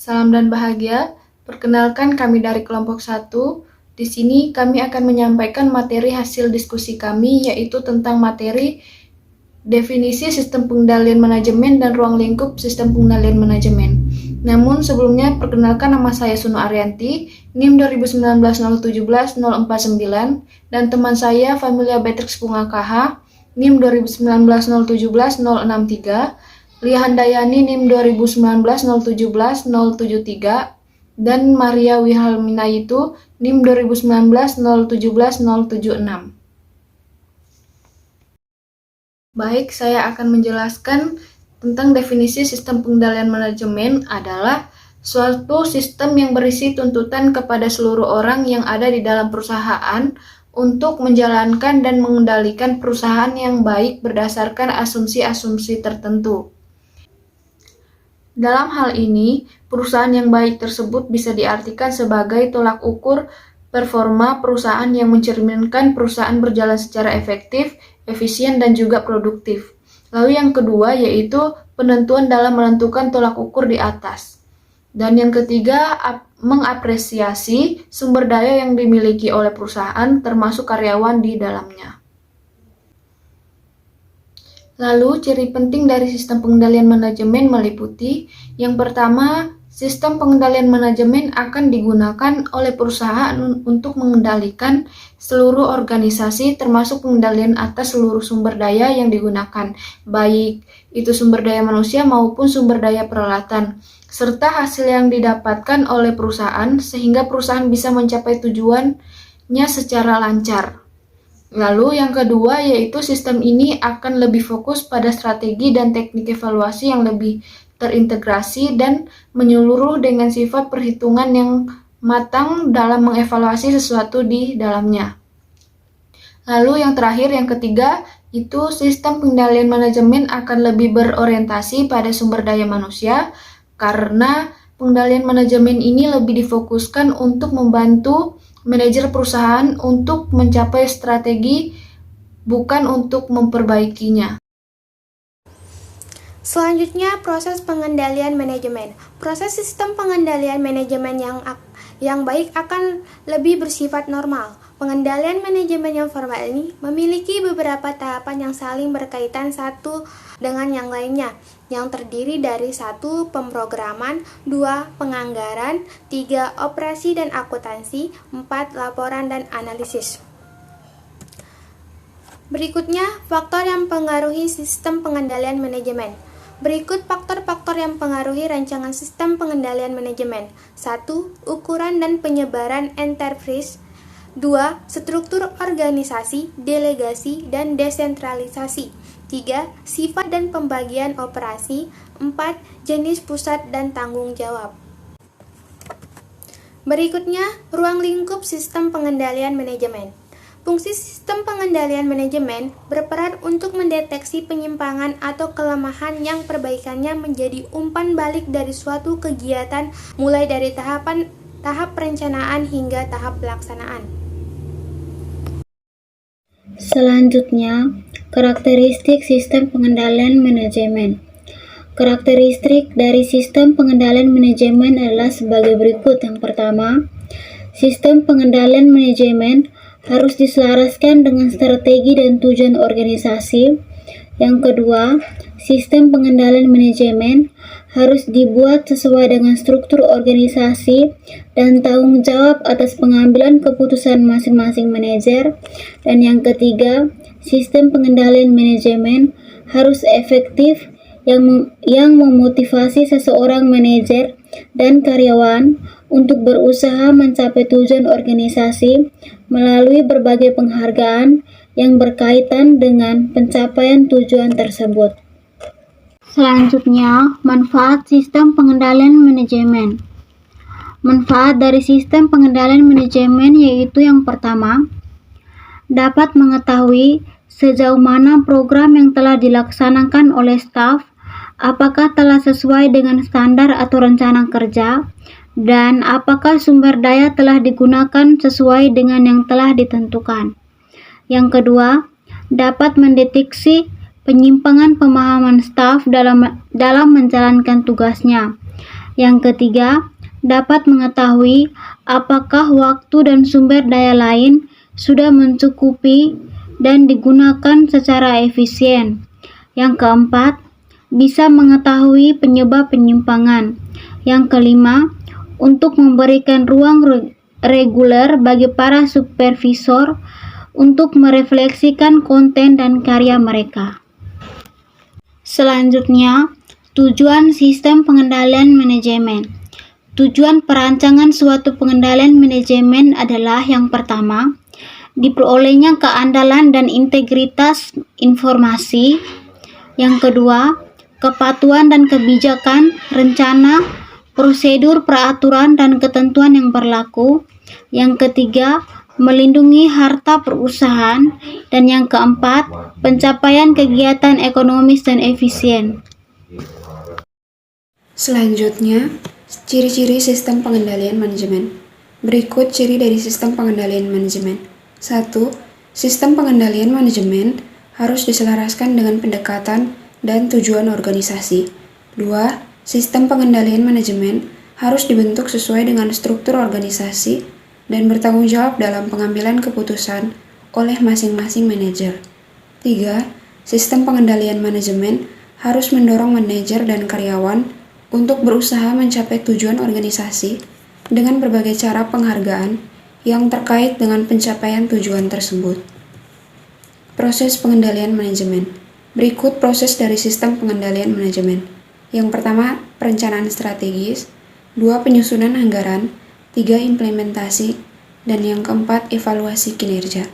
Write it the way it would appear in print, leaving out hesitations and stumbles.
Salam dan bahagia. Perkenalkan kami dari kelompok 1. Di sini kami akan menyampaikan materi hasil diskusi kami, yaitu tentang materi definisi sistem pengendalian manajemen dan ruang lingkup sistem pengendalian manajemen. Namun sebelumnya, perkenalkan nama saya Suno Arianti, NIM 2019-017-049, dan teman saya Familia Beatrix Bunga KH, NIM 2019-017-063, Lia Handayani NIM 2019-017-073, dan Maria Wihalminaitu NIM 2019-017-076. Baik, saya akan menjelaskan tentang definisi sistem pengendalian manajemen adalah suatu sistem yang berisi tuntutan kepada seluruh orang yang ada di dalam perusahaan untuk menjalankan dan mengendalikan perusahaan yang baik berdasarkan asumsi-asumsi tertentu. Dalam hal ini, perusahaan yang baik tersebut bisa diartikan sebagai tolak ukur performa perusahaan yang mencerminkan perusahaan berjalan secara efektif, efisien, dan juga produktif. Lalu yang kedua yaitu penentuan dalam menentukan tolak ukur di atas. Dan yang ketiga, mengapresiasi sumber daya yang dimiliki oleh perusahaan termasuk karyawan di dalamnya. Lalu, ciri penting dari sistem pengendalian manajemen meliputi yang pertama, sistem pengendalian manajemen akan digunakan oleh perusahaan untuk mengendalikan seluruh organisasi termasuk pengendalian atas seluruh sumber daya yang digunakan, baik itu sumber daya manusia maupun sumber daya peralatan, serta hasil yang didapatkan oleh perusahaan sehingga perusahaan bisa mencapai tujuannya secara lancar. Lalu yang kedua yaitu sistem ini akan lebih fokus pada strategi dan teknik evaluasi yang lebih terintegrasi dan menyeluruh dengan sifat perhitungan yang matang dalam mengevaluasi sesuatu di dalamnya. Lalu yang terakhir, yang ketiga, itu sistem pengendalian manajemen akan lebih berorientasi pada sumber daya manusia karena pengendalian manajemen ini lebih difokuskan untuk membantu manajer perusahaan untuk mencapai strategi, bukan untuk memperbaikinya. Selanjutnya, proses pengendalian manajemen. Proses sistem pengendalian manajemen yang baik akan lebih bersifat normal. Pengendalian manajemen yang formal ini memiliki beberapa tahapan yang saling berkaitan satu dengan yang lainnya, yang terdiri dari 1. Pemrograman, 2. Penganggaran, 3. Operasi dan akuntansi, 4. Laporan dan analisis. Berikutnya, faktor yang mempengaruhi sistem pengendalian manajemen. Berikut faktor-faktor yang mempengaruhi rancangan sistem pengendalian manajemen. 1. Ukuran dan penyebaran enterprise. 2. Struktur organisasi, delegasi, dan desentralisasi. 3. Sifat dan pembagian operasi. 4. Jenis pusat dan tanggung jawab. Berikutnya, ruang lingkup sistem pengendalian manajemen. Fungsi sistem pengendalian manajemen berperan untuk mendeteksi penyimpangan atau kelemahan yang perbaikannya menjadi umpan balik dari suatu kegiatan mulai dari tahap perencanaan hingga tahap pelaksanaan. Selanjutnya, karakteristik sistem pengendalian manajemen. Karakteristik dari sistem pengendalian manajemen adalah sebagai berikut. Yang pertama, sistem pengendalian manajemen harus diselaraskan dengan strategi dan tujuan organisasi. Yang kedua, sistem pengendalian manajemen harus dibuat sesuai dengan struktur organisasi dan tanggung jawab atas pengambilan keputusan masing-masing manajer. Dan yang ketiga, sistem pengendalian manajemen harus efektif yang memotivasi seseorang manajer dan karyawan untuk berusaha mencapai tujuan organisasi melalui berbagai penghargaan yang berkaitan dengan pencapaian tujuan tersebut. Selanjutnya, manfaat sistem pengendalian manajemen. Manfaat dari sistem pengendalian manajemen yaitu yang pertama, dapat mengetahui sejauh mana program yang telah dilaksanakan oleh staf, apakah telah sesuai dengan standar atau rencana kerja, dan apakah sumber daya telah digunakan sesuai dengan yang telah ditentukan. Yang kedua, dapat mendeteksi penyimpangan pemahaman staf dalam menjalankan tugasnya. Yang ketiga, dapat mengetahui apakah waktu dan sumber daya lain sudah mencukupi dan digunakan secara efisien. Yang keempat, bisa mengetahui penyebab penyimpangan. Yang kelima, untuk memberikan ruang reguler bagi para supervisor untuk merefleksikan konten dan karya mereka. Selanjutnya, tujuan sistem pengendalian manajemen. Tujuan perancangan suatu pengendalian manajemen adalah yang pertama, diperolehnya keandalan dan integritas informasi. Yang kedua, kepatuhan dan kebijakan, rencana, prosedur, peraturan, dan ketentuan yang berlaku. Yang ketiga, melindungi harta perusahaan. Dan yang keempat, pencapaian kegiatan ekonomis dan efisien. Selanjutnya, ciri-ciri sistem pengendalian manajemen. Berikut ciri dari sistem pengendalian manajemen. 1. Sistem pengendalian manajemen harus diselaraskan dengan pendekatan dan tujuan organisasi. 2. Sistem pengendalian manajemen harus dibentuk sesuai dengan struktur organisasi dan bertanggung jawab dalam pengambilan keputusan oleh masing-masing manajer. 3. Sistem pengendalian manajemen harus mendorong manajer dan karyawan untuk berusaha mencapai tujuan organisasi dengan berbagai cara penghargaan yang terkait dengan pencapaian tujuan tersebut. Proses pengendalian manajemen. Berikut proses dari sistem pengendalian manajemen. Yang pertama, perencanaan strategis. 2. Penyusunan anggaran. 3. Implementasi. Dan yang keempat, evaluasi kinerja.